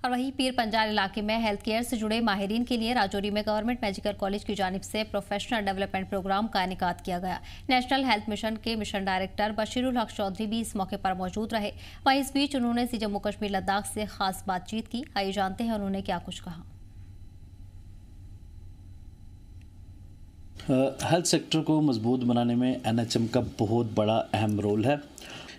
और वहीं पीर पंजाल इलाके में हेल्थ केयर से जुड़े माहिरीन के लिए राजौरी में गवर्नमेंट मेडिकल कॉलेज की जानिब से प्रोफेशनल डेवलपमेंट प्रोग्राम का इनेकाद किया गया। नेशनल हेल्थ मिशन के मिशन डायरेक्टर बशीरुल हक चौधरी भी इस मौके पर मौजूद रहे। वहीं इस बीच उन्होंने जम्मू कश्मीर लद्दाख से खास बातचीत की। आइए जानते हैं उन्होंने क्या कुछ कहा। हेल्थ सेक्टर को मजबूत बनाने में एनएचएम का बहुत बड़ा अहम रोल है।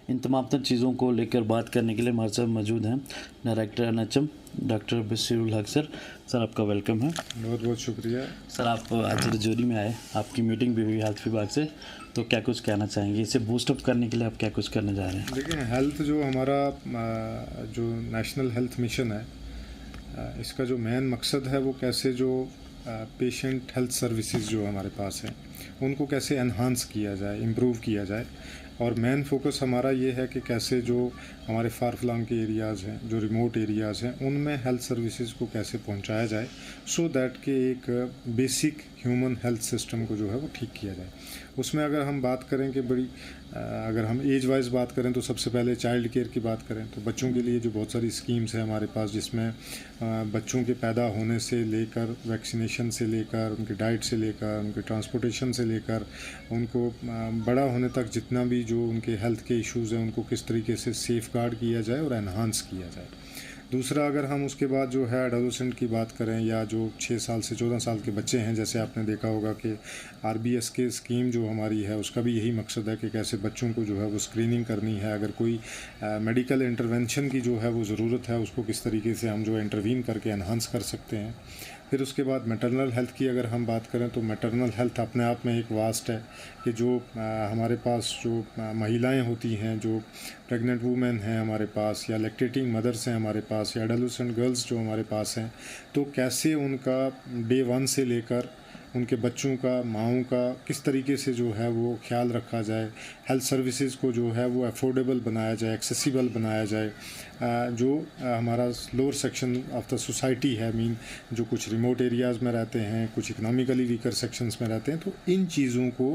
इन तमाम चीज़ों को लेकर बात करने के लिए हमारे साथ मौजूद हैं डायरेक्टर एनएचएम डॉक्टर बशीरुल हक सर। सर आपका वेलकम है। बहुत बहुत शुक्रिया सर। आप आज राजौरी में आए, आपकी मीटिंग भी हुई हेल्थ विभाग से, तो क्या कुछ कहना चाहेंगे? इसे बूस्टअप करने के लिए आप क्या कुछ करने जा रहे हैं? देखिए, हेल्थ जो हमारा जो नेशनल हेल्थ मिशन है, इसका जो मेन मकसद है वो कैसे जो पेशेंट हेल्थ सर्विसेज जो हमारे पास हैं उनको कैसे एनहांस किया जाए, इम्प्रूव किया जाए। और मेन फोकस हमारा ये है कि कैसे जो हमारे फार फ्लंग के एरियाज़ हैं, जो रिमोट एरियाज़ हैं, उनमें हेल्थ सर्विसेज को कैसे पहुंचाया जाए, सो दैट कि एक बेसिक ह्यूमन हेल्थ सिस्टम को जो है वो ठीक किया जाए। उसमें अगर हम बात करें कि अगर हम एज वाइज बात करें तो सबसे पहले चाइल्ड केयर की बात करें तो बच्चों के लिए जो बहुत सारी स्कीम्स हैं हमारे पास, जिसमें बच्चों के पैदा होने से लेकर वैक्सीनेशन से लेकर उनकी डाइट से लेकर उनके ट्रांसपोर्टेशन से लेकर उनको बड़ा होने तक जितना भी जो उनके हेल्थ के इश्यूज़ हैं उनको किस तरीके से सेफ गार्ड किया जाए और एनहांस किया जाए। दूसरा, अगर हम उसके बाद जो है एडोलेसेंट की बात करें या जो 6 साल से 14 साल के बच्चे हैं, जैसे आपने देखा होगा कि आरबीएस के स्कीम जो हमारी है उसका भी यही मकसद है कि कैसे बच्चों को जो है वो स्क्रीनिंग करनी है। अगर कोई मेडिकल इंटरवेंशन की जो है वो ज़रूरत है उसको किस तरीके से हम जो इंटरवीन करके एनहांस कर सकते हैं। फिर उसके बाद मैटरनल हेल्थ की अगर हम बात करें तो मैटरनल हेल्थ अपने आप में एक वास्ट है कि जो हमारे पास जो महिलाएं होती हैं, जो प्रेग्नेंट वूमेन हैं हमारे पास, या लैक्टेटिंग मदर्स हैं हमारे पास, या एडोलेसेंट गर्ल्स जो हमारे पास हैं, तो कैसे उनका डे 1 से लेकर उनके बच्चों का, माँओं का किस तरीके से जो है वो ख्याल रखा जाए, हेल्थ सर्विसेज को जो है वो अफोर्डेबल बनाया जाए, एक्सेसिबल बनाया जाए। जो हमारा lower section of the society है, मीन जो कुछ रिमोट एरियाज़ में रहते हैं, कुछ इकोनॉमिकली वीकर सेक्शंस में रहते हैं, तो इन चीज़ों को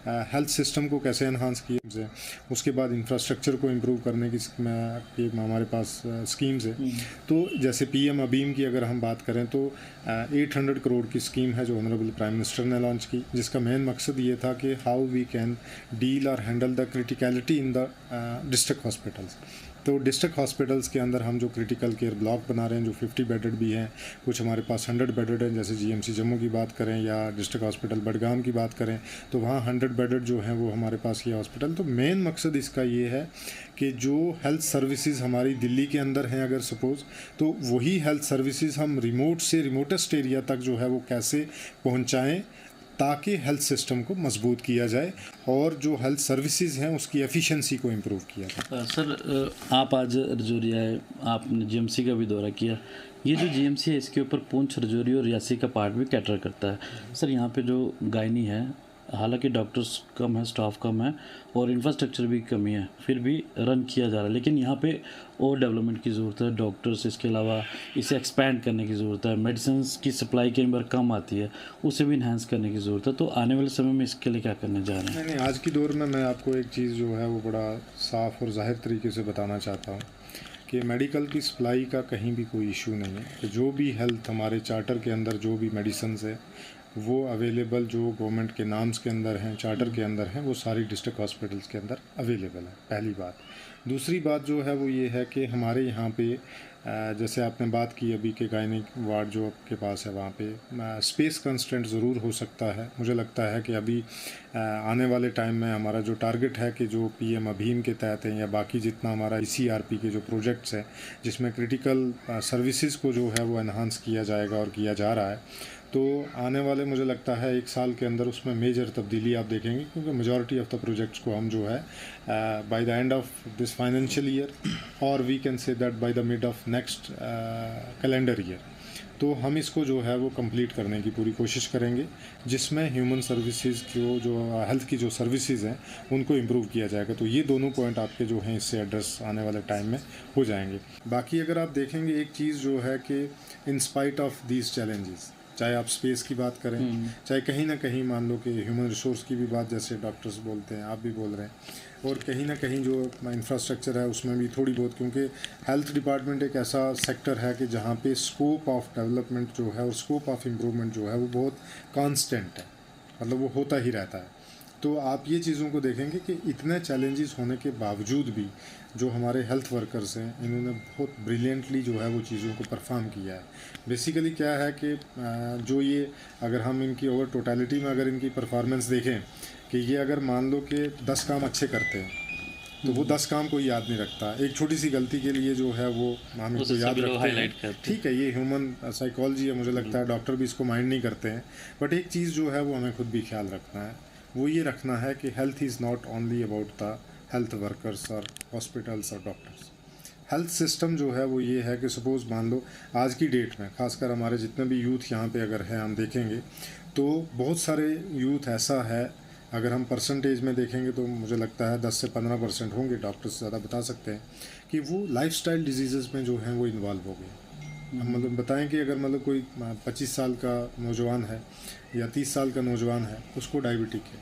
हेल्थ सिस्टम को कैसे एनहांस किया जाए। उसके बाद इंफ्रास्ट्रक्चर को इम्प्रूव करने की हमारे पास स्कीम्स है। तो जैसे पीएम अबीम की अगर हम बात करें तो 800 करोड़ की स्कीम है जो ऑनरेबल प्राइम मिनिस्टर ने लॉन्च की, जिसका मेन मकसद ये था कि हाउ वी कैन डील और handle the criticality in the district hospitals. तो डिस्ट्रिक्ट हॉस्पिटल्स के अंदर हम जो क्रिटिकल केयर ब्लॉक बना रहे हैं जो 50 बेडेड भी हैं, कुछ हमारे पास 100 बेडेड हैं, जैसे जीएमसी जम्मू की बात करें या डिस्ट्रिक्ट हॉस्पिटल बडगाम की बात करें तो वहाँ 100 बेडेड जो हैं वो हमारे पास ये हॉस्पिटल। तो मेन मकसद इसका ये है कि जो हेल्थ सर्विसेज हमारी दिल्ली के अंदर हैं अगर सपोज़, तो वही हेल्थ सर्विसेज हम रिमोट से रिमोटेस्ट एरिया तक जो है वो कैसे पहुँचाएँ ताकि हेल्थ सिस्टम को मजबूत किया जाए और जो हेल्थ सर्विसेज हैं उसकी एफिशिएंसी को इम्प्रूव किया जाए। सर, आप आज राजौरी आए, आपने जीएमसी का भी दौरा किया। ये जो जीएमसी है इसके ऊपर पुंछ, राजौरी और रियासी का पार्ट भी कैटर करता है। सर, यहाँ पे जो गायनी है, हालांकि डॉक्टर्स कम है, स्टाफ कम है और इंफ्रास्ट्रक्चर भी कमी है, फिर भी रन किया जा रहा है। लेकिन यहाँ पे और डेवलपमेंट की ज़रूरत है, डॉक्टर्स, इसके अलावा इसे एक्सपैंड करने की ज़रूरत है। मेडिसिन की सप्लाई कई बार कम आती है, उसे भी इन्हांस करने की ज़रूरत है। तो आने वाले समय में इसके लिए क्या करने जा रहे हैं? नहीं, आज की दौर में मैं आपको एक चीज़ जो है वो बड़ा साफ़ और ज़ाहिर तरीके से बताना चाहता हूँ कि मेडिकल की सप्लाई का कहीं भी कोई इशू नहीं है। कि जो भी हेल्थ हमारे चार्टर के अंदर जो भी मेडिसिन है वो अवेलेबल, जो गवर्नमेंट के नाम्स के अंदर हैं, चार्टर के अंदर हैं, वो सारी डिस्ट्रिक्ट हॉस्पिटल्स के अंदर अवेलेबल है, पहली बात। दूसरी बात जो है वो ये है कि हमारे यहाँ पे जैसे आपने बात की अभी के गायनिक वार्ड जो आपके पास है वहाँ पे स्पेस कंस्ट्रेंट ज़रूर हो सकता है। मुझे लगता है कि अभी आने वाले टाइम में हमारा जो टारगेट है कि जो पीएम अभीम के तहत है या बाकी जितना हमारा ईसीआरपी के जो प्रोजेक्ट्स हैं जिसमें क्रिटिकल सर्विसेज को जो है वो एनहांस किया जाएगा और किया जा रहा है, तो आने वाले मुझे लगता है 1 साल के अंदर उसमें मेजर तब्दीली आप देखेंगे, क्योंकि मेजॉरिटी ऑफ द प्रोजेक्ट्स को हम जो है by the end of this financial year और we can say that by the mid of next calendar year, तो हम इसको जो है वो कंप्लीट करने की पूरी कोशिश करेंगे, जिसमें ह्यूमन सर्विसेज को जो हेल्थ की जो सर्विसेज हैं उनको इम्प्रूव किया जाएगा। तो ये दोनों पॉइंट आपके जो हैं इससे एड्रेस आने वाले टाइम में हो जाएंगे। बाकी अगर आप देखेंगे एक चीज़ जो है कि in spite of these challenges चाहे आप स्पेस की बात करें, चाहे कहीं ना कहीं मान लो कि ह्यूमन रिसोर्स की भी बात, जैसे डॉक्टर्स बोलते हैं, आप भी बोल रहे हैं, और कहीं ना कहीं जो इंफ्रास्ट्रक्चर है उसमें भी थोड़ी बहुत, क्योंकि हेल्थ डिपार्टमेंट एक ऐसा सेक्टर है कि जहाँ पे स्कोप ऑफ डेवलपमेंट जो है और स्कोप ऑफ इम्प्रूवमेंट जो है वो बहुत कांस्टेंट है, मतलब वो होता ही रहता है। तो आप ये चीज़ों को देखेंगे कि इतने चैलेंजेस होने के बावजूद भी जो हमारे हेल्थ वर्कर्स हैं, इन्होंने बहुत ब्रिलियंटली जो है वो चीज़ों को परफॉर्म किया है। बेसिकली क्या है कि जो ये अगर हम इनकी ओवर टोटलिटी में अगर इनकी परफॉर्मेंस देखें कि ये अगर मान लो कि 10 काम अच्छे करते हैं तो वो 10 काम कोई याद नहीं रखता, एक छोटी सी गलती के लिए जो है वो हम इनको याद रखते हैं। ठीक है, ये ह्यूमन साइकोलॉजी है, मुझे लगता है डॉक्टर भी इसको माइंड नहीं करते हैं। बट एक चीज़ जो है वो हमें खुद भी ख्याल रखना है, वो ये रखना है कि health is not only about the health workers और हॉस्पिटल्स और डॉक्टर्स। हेल्थ सिस्टम जो है वो ये है कि सपोज़ मान लो आज की डेट में खासकर हमारे जितने भी यूथ यहाँ पे अगर हैं हम देखेंगे तो बहुत सारे यूथ ऐसा है, अगर हम परसेंटेज में देखेंगे तो मुझे लगता है 10 से 15% होंगे, डॉक्टर्स ज़्यादा बता सकते हैं, कि वो लाइफस्टाइल डिजीज़ में जो हैं वो इन्वॉल्व हो गए। हम मतलब बताएं कि अगर मतलब कोई 25 साल का नौजवान है या 30 साल का नौजवान है, उसको डायबिटिक है,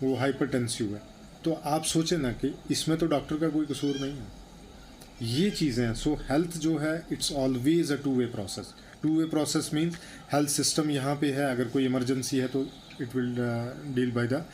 वो हाइपरटेंसिव है, तो आप सोचें ना कि इसमें तो डॉक्टर का कोई कसूर नहीं है। ये चीज़ें हैं। सो हेल्थ जो है it's always a two way process. Two way process means health system यहाँ पे है, अगर कोई इमरजेंसी है तो it will deal by the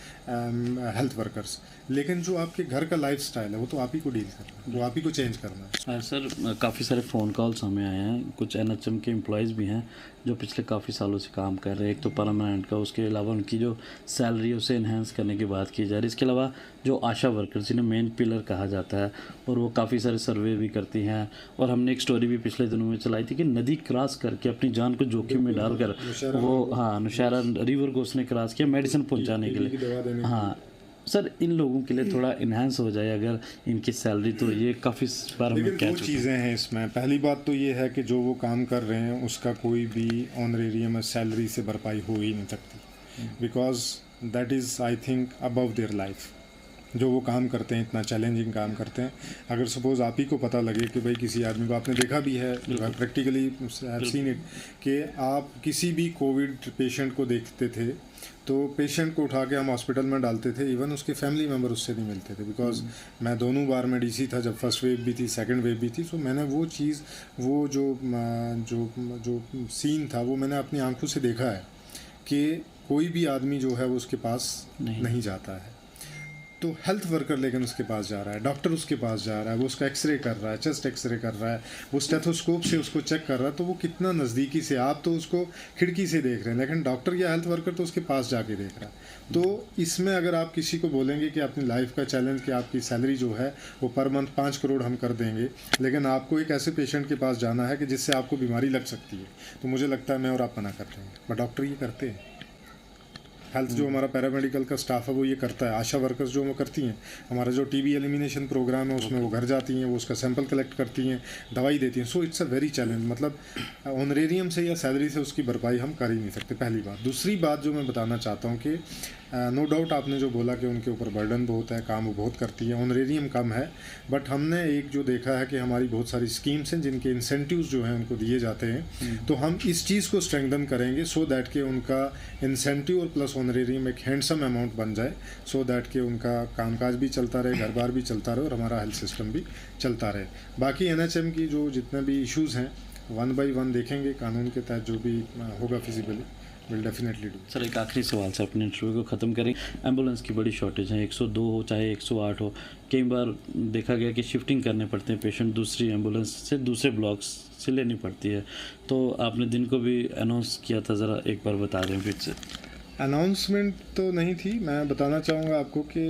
health workers, लेकिन जो आपके घर का लाइफस्टाइल है वो तो आप ही को डील करना है, वो आप ही को चेंज करना है। सर काफ़ी सारे फ़ोन कॉल्स हमें आए हैं, कुछ एनएचएम के एम्प्लॉयज़ भी हैं जो पिछले काफ़ी सालों से काम कर रहे हैं। एक तो परमानेंट का, उसके अलावा उनकी जो सैलरी है उसे इन्हेंस करने की बात की जा रही है। इसके अलावा जो आशा वर्कर्स जिन्हें मेन पिलर कहा जाता है, और वो काफ़ी सारे सर्वे भी करती हैं। और हमने एक स्टोरी भी पिछले दिनों में चलाई थी कि नदी क्रॉस करके अपनी जान को जोखिम में डालकर वो नौशहरा रिवर को उसने क्रॉस किया मेडिसिन पहुँचाने के लिए। हाँ सर, इन लोगों के लिए थोड़ा इन्हांस हो जाए अगर इनकी सैलरी, तो ये काफ़ी बार हमें क्या दो चीज़ें हैं इसमें। पहली बात तो ये है कि जो वो काम कर रहे हैं उसका कोई भी ऑनरेरियम सैलरी से भरपाई हो ही नहीं सकती, because that is I think above their life. जो वो काम करते हैं, इतना चैलेंजिंग काम करते हैं, अगर सपोज़ आप ही को पता लगे कि भाई किसी आदमी को, आपने देखा भी है प्रैक्टिकली सीन इट, कि आप किसी भी कोविड पेशेंट को देखते थे तो पेशेंट को उठा के हम हॉस्पिटल में डालते थे, इवन उसके फैमिली मेम्बर उससे नहीं मिलते थे, बिकॉज मैं दोनों बार में डीसी था, जब फर्स्ट वेव भी थी सेकंड वेव भी थी। सो मैंने वो चीज़, वो जो सीन था वो मैंने अपनी आंखों से देखा है कि कोई भी आदमी जो है वो उसके पास नहीं जाता है। तो हेल्थ वर्कर लेकिन उसके पास जा रहा है, डॉक्टर उसके पास जा रहा है, वो उसका एक्सरे कर रहा है, चेस्ट एक्सरे कर रहा है, वो स्टेथोस्कोप से उसको चेक कर रहा है, तो वो कितना नज़दीकी से, आप तो उसको खिड़की से देख रहे हैं, लेकिन डॉक्टर या हेल्थ वर्कर तो उसके पास जाके देख रहा है। तो इसमें अगर आप किसी को बोलेंगे कि अपनी लाइफ का चैलेंज कि आपकी सैलरी जो है वो पर मंथ 5 करोड़ हम कर देंगे, लेकिन आपको एक ऐसे पेशेंट के पास जाना है कि जिससे आपको बीमारी लग सकती है, तो मुझे लगता है मैं और आप मना कर रहे हैं। बट डॉक्टर ये करते हैं, हेल्थ जो हमारा पैरामेडिकल का स्टाफ है वो ये करता है, आशा वर्कर्स जो वो करती हैं, हमारा जो टीबी एलिमिनेशन प्रोग्राम है उसमें वो घर जाती हैं, वो उसका सैंपल कलेक्ट करती हैं, दवाई देती हैं। So it's a very challenge, मतलब ऑनरेरियम से या सैलरी से उसकी भरपाई हम कर ही नहीं सकते, पहली बात। दूसरी बात जो मैं बताना चाहता हूँ कि नो डाउट आपने जो बोला कि उनके ऊपर बर्डन बहुत है, काम वो बहुत करती है, ऑनरेरियम कम है, बट हमने एक जो देखा है कि हमारी बहुत सारी स्कीम्स हैं जिनके इंसेंटिव्स जो हैं उनको दिए जाते हैं, तो हम इस चीज़ को स्ट्रेंथन करेंगे सो दैट कि उनका इंसेंटिव और प्लस ऑनरेरियम एक हैंडसम अमाउंट बन जाए, सो दैट कि उनका कामकाज भी चलता रहे, घर बार भी चलता रहे और हमारा हेल्थ सिस्टम भी चलता रहे। बाकी एनएचएम की जो जितने भी इश्यूज़ हैं 1 बाय 1 देखेंगे, कानून के तहत जो भी होगा feasibility will definitely do. Sir एक आखिरी सवाल से अपने इंटरव्यू को ख़त्म करें। एम्बुलेंस की बड़ी शॉर्टेज है, 102 हो चाहे 108 हो, कई बार देखा गया कि शिफ्टिंग करने पड़ते हैं पेशेंट, दूसरी एम्बुलेंस से दूसरे ब्लॉक्स से लेनी पड़ती है। तो आपने दिन को भी अनाउंस किया था, ज़रा एक बार बता दें फिर से। अनाउंसमेंट तो नहीं थी, मैं बताना चाहूँगा आपको कि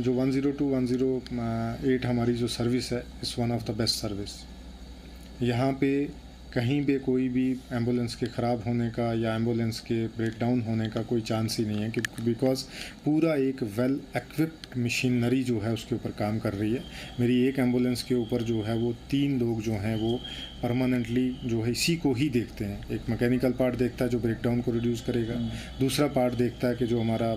जो 102 108 हमारी जो सर्विस है is one of the best service. यहाँ पे कहीं भी कोई भी एम्बुलेंस के ख़राब होने का या एम्बुलेंस के ब्रेकडाउन होने का कोई चांस ही नहीं है, कि बिकॉज़ पूरा एक वेल इक्विप्ड मशीनरी जो है उसके ऊपर काम कर रही है। मेरी एक एम्बुलेंस के ऊपर जो है वो 3 लोग जो हैं वो परमानेंटली जो है इसी को ही देखते हैं। एक मैकेनिकल पार्ट देखता है जो ब्रेकडाउन को रिड्यूस करेगा, दूसरा पार्ट देखता है कि जो हमारा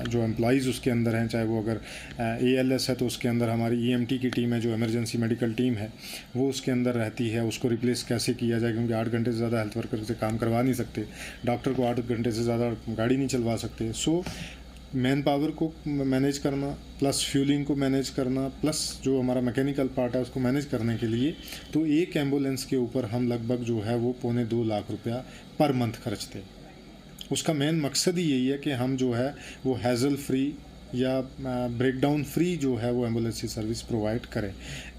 जो एम्प्लॉइज़ उसके अंदर हैं, चाहे वो अगर ALS है तो उसके अंदर हमारी EMT की टीम है, जो इमरजेंसी मेडिकल टीम है वो उसके अंदर रहती है, उसको रिप्लेस कैसे किया जाए, क्योंकि 8 घंटे से ज़्यादा हेल्थ वर्कर से काम करवा नहीं सकते, डॉक्टर को 8 घंटे से ज़्यादा गाड़ी नहीं चलवा सकते। सो मैन पावर को मैनेज करना प्लस फ्यूलिंग को मैनेज करना प्लस जो हमारा मैकेनिकल पार्ट है उसको मैनेज करने के लिए तो एक एम्बुलेंस के ऊपर हम लगभग जो है वो 2.25 लाख रुपया पर मंथ खर्चते। उसका मेन मकसद ही यही है कि हम जो है वो हैज़ल फ्री या ब्रेकडाउन फ्री जो है वो एम्बुलेंस की सर्विस प्रोवाइड करें।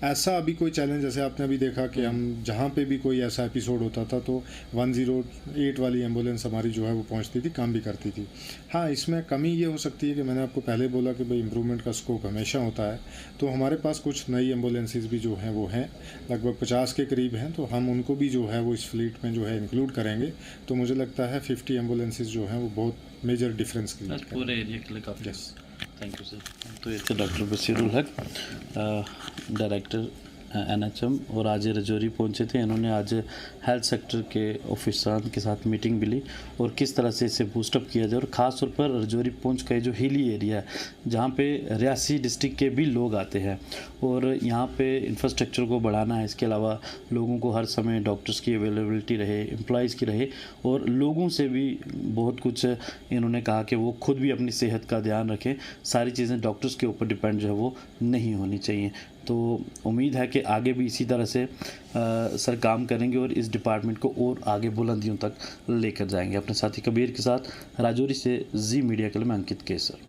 ऐसा अभी कोई चैलेंज, जैसे आपने अभी देखा कि हम जहाँ पे भी कोई ऐसा एपिसोड होता था तो 108 वाली एम्बुलेंस हमारी जो है वो पहुँचती थी, काम भी करती थी। हाँ, इसमें कमी ये हो सकती है कि मैंने आपको पहले बोला कि भाई इम्प्रूवमेंट का स्कोप हमेशा होता है, तो हमारे पास कुछ नई एम्बुलेंसेज भी जो हैं वो हैं, लगभग 50 के करीब हैं, तो हम उनको भी जो है वो इस फ्लीट में जो है इंक्लूड करेंगे। तो मुझे लगता है 50 एम्बुलेंसेज जो हैं वो बहुत मेजर डिफरेंस क्रिएट करेंगे पूरे एरिया के लिए काफ़ी। Yes, thank you sir. तो ये थे डॉक्टर बशीरुल हक, डायरेक्टर NHM, और आज ये रजौरी पहुंचे थे। इन्होंने आज हेल्थ सेक्टर के ऑफिसरान के साथ मीटिंग भी ली और किस तरह से इसे बूस्टअप किया जाए, और ख़ास तौर पर रजौरी पहुंच का जो हिली एरिया है जहां पे रियासी डिस्ट्रिक्ट के भी लोग आते हैं और यहां पे इंफ्रास्ट्रक्चर को बढ़ाना है। इसके अलावा लोगों को हर समय डॉक्टर्स की अवेलेबिलिटी रहे, एम्प्लॉइज़ की रहे, और लोगों से भी बहुत कुछ इन्होंने कहा कि वो खुद भी अपनी सेहत का ध्यान रखें। सारी चीज़ें डॉक्टर्स के ऊपर डिपेंड जो है वो नहीं होनी चाहिए। तो उम्मीद है कि आगे भी इसी तरह से सर काम करेंगे और इस डिपार्टमेंट को और आगे बुलंदियों तक लेकर जाएंगे। अपने साथी कबीर के साथ राजौरी से जी मीडिया के लिए मैं अंकित केसर।